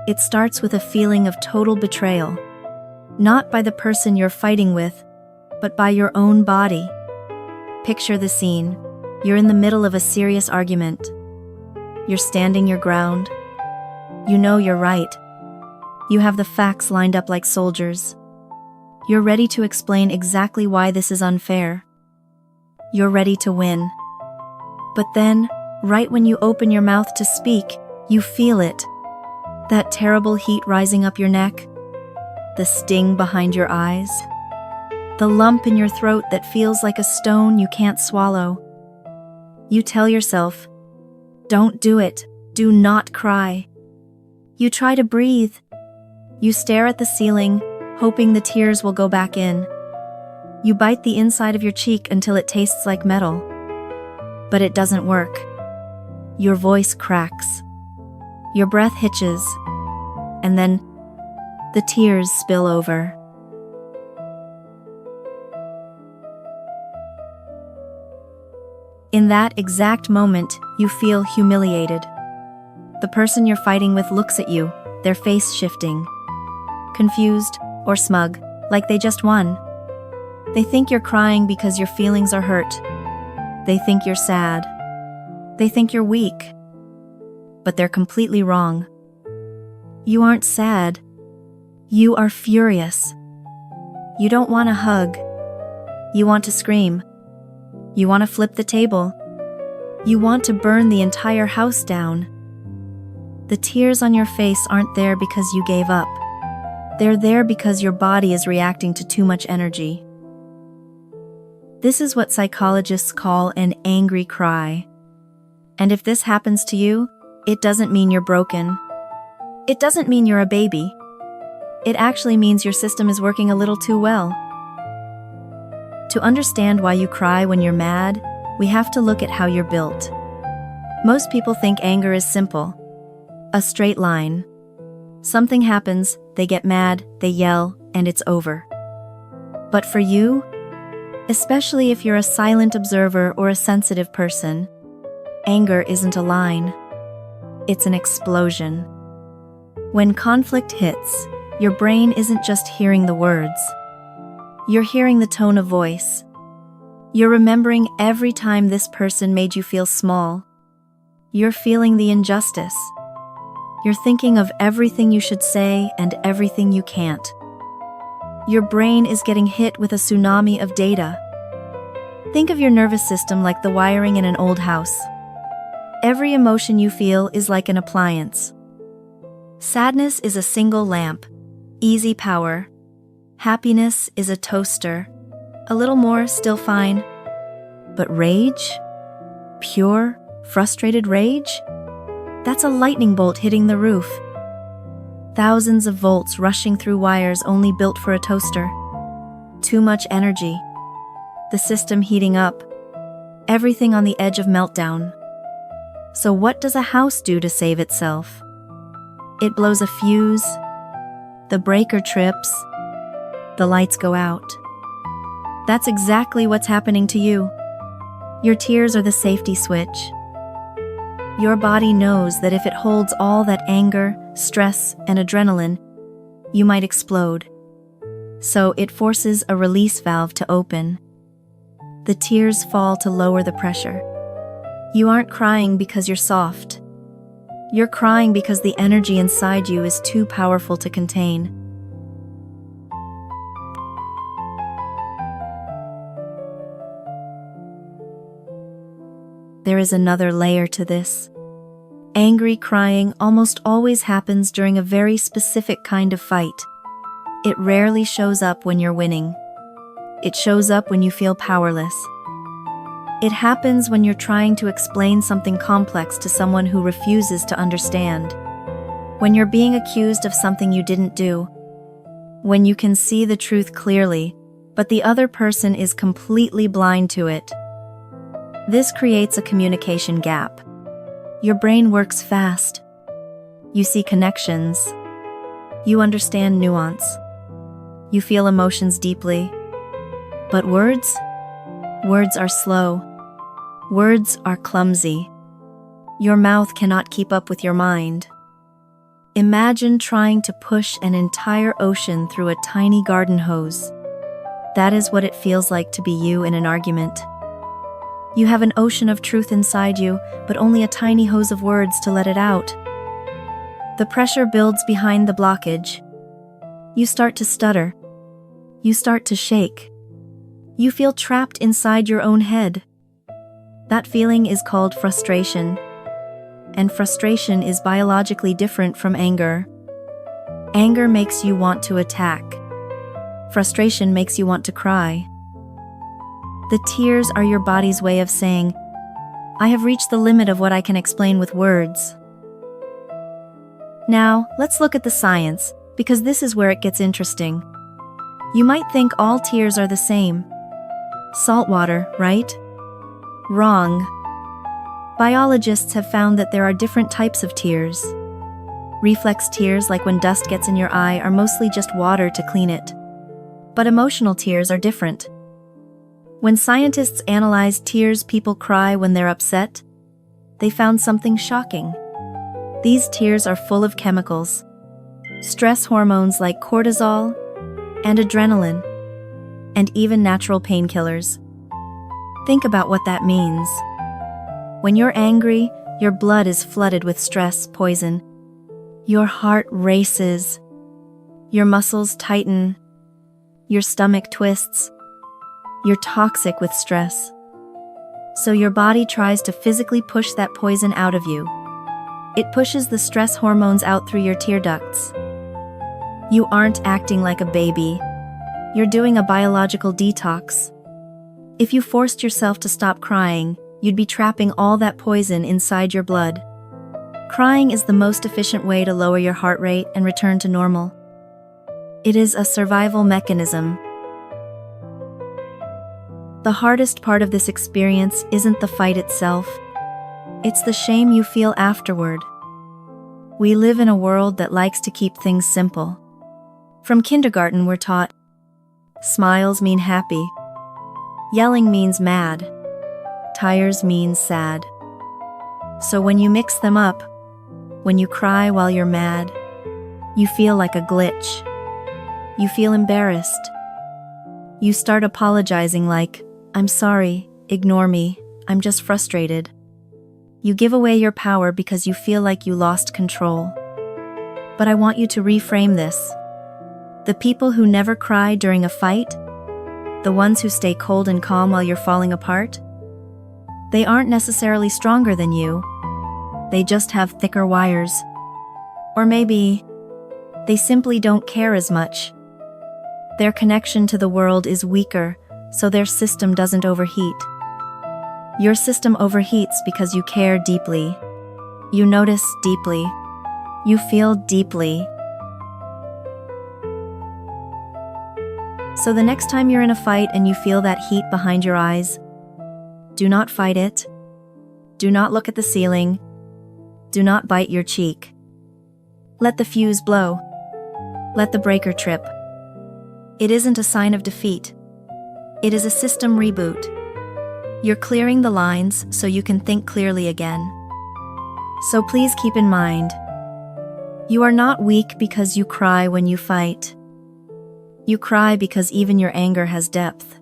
It starts with a feeling of total betrayal, not by the person you're fighting with, but by your own body. Picture the scene. You're in the middle of a serious argument. You're standing your ground. You know you're right. You have the facts lined up like soldiers. You're ready to explain exactly why this is unfair. You're ready to win. But then, right when you open your mouth to speak, you feel it. That terrible heat rising up your neck, the sting behind your eyes, the lump in your throat that feels like a stone you can't swallow. You tell yourself, "Don't do it, do not cry." You try to breathe. You stare at the ceiling, hoping the tears will go back in. You bite the inside of your cheek until it tastes like metal. But it doesn't work. Your voice cracks. Your breath hitches. And then, the tears spill over. In that exact moment, you feel humiliated. The person you're fighting with looks at you, their face shifting. Confused or smug, like they just won. They think you're crying because your feelings are hurt. They think you're sad. They think you're weak. But they're completely wrong. You aren't sad. You are furious. You don't want a hug. You want to scream. You want to flip the table. You want to burn the entire house down. The tears on your face aren't there because you gave up. They're there because your body is reacting to too much energy. This is what psychologists call an angry cry. And if this happens to you, it doesn't mean you're broken. It doesn't mean you're a baby. It actually means your system is working a little too well. To understand why you cry when you're mad, we have to look at how you're built. Most people think anger is simple. A straight line. Something happens, they get mad, they yell, and it's over. But for you, especially if you're a silent observer or a sensitive person, anger isn't a line. It's an explosion. When conflict hits, your brain isn't just hearing the words. You're hearing the tone of voice. You're remembering every time this person made you feel small. You're feeling the injustice. You're thinking of everything you should say and everything you can't. Your brain is getting hit with a tsunami of data. Think of your nervous system like the wiring in an old house. Every emotion you feel is like an appliance. Sadness is a single lamp, easy power. Happiness is a toaster, a little more, still fine. But rage? Pure, frustrated rage? That's a lightning bolt hitting the roof. Thousands of volts rushing through wires only built for a toaster. Too much energy. The system heating up. Everything on the edge of meltdown. So what does a house do to save itself? It blows a fuse. The breaker trips. The lights go out. That's exactly what's happening to you. Your tears are the safety switch. Your body knows that if it holds all that anger, stress, and adrenaline, you might explode. So it forces a release valve to open. The tears fall to lower the pressure. You aren't crying because you're soft. You're crying because the energy inside you is too powerful to contain. There is another layer to this. Angry crying almost always happens during a very specific kind of fight. It rarely shows up when you're winning. It shows up when you feel powerless. It happens when you're trying to explain something complex to someone who refuses to understand. When you're being accused of something you didn't do. When you can see the truth clearly, but the other person is completely blind to it. This creates a communication gap. Your brain works fast. You see connections. You understand nuance. You feel emotions deeply. But words? Words are slow. Words are clumsy. Your mouth cannot keep up with your mind. Imagine trying to push an entire ocean through a tiny garden hose. That is what it feels like to be you in an argument. You have an ocean of truth inside you, but only a tiny hose of words to let it out. The pressure builds behind the blockage. You start to stutter. You start to shake. You feel trapped inside your own head. That feeling is called frustration. And frustration is biologically different from anger. Anger makes you want to attack. Frustration makes you want to cry. The tears are your body's way of saying, I have reached the limit of what I can explain with words. Now, let's look at the science, because this is where it gets interesting. You might think all tears are the same. Salt water, right? Wrong. Biologists have found that there are different types of tears. Reflex tears, like when dust gets in your eye, are mostly just water to clean it. But emotional tears are different. When scientists analyzed tears people cry when they're upset, they found something shocking. These tears are full of chemicals, stress hormones like cortisol and adrenaline, and even natural painkillers. Think about what that means. When you're angry, your blood is flooded with stress poison. Your heart races. Your muscles tighten. Your stomach twists. You're toxic with stress. So your body tries to physically push that poison out of you. It pushes the stress hormones out through your tear ducts. You aren't acting like a baby. You're doing a biological detox. If you forced yourself to stop crying, you'd be trapping all that poison inside your blood. Crying is the most efficient way to lower your heart rate and return to normal. It is a survival mechanism. The hardest part of this experience isn't the fight itself. It's the shame you feel afterward. We live in a world that likes to keep things simple. From kindergarten, we're taught, smiles mean happy. Yelling means mad. Tears means sad. So when you mix them up, when you cry while you're mad, you feel like a glitch. You feel embarrassed. You start apologizing like, I'm sorry, ignore me, I'm just frustrated. You give away your power because you feel like you lost control. But I want you to reframe this. The people who never cry during a fight, the ones who stay cold and calm while you're falling apart, they aren't necessarily stronger than you. They just have thicker wires. Or maybe they simply don't care as much. Their connection to the world is weaker, so their system doesn't overheat. Your system overheats because you care deeply. You notice deeply. You feel deeply. So the next time you're in a fight and you feel that heat behind your eyes, do not fight it. Do not look at the ceiling. Do not bite your cheek. Let the fuse blow. Let the breaker trip. It isn't a sign of defeat. It is a system reboot. You're clearing the lines so you can think clearly again. So please keep in mind, you are not weak because you cry when you fight. You cry because even your anger has depth.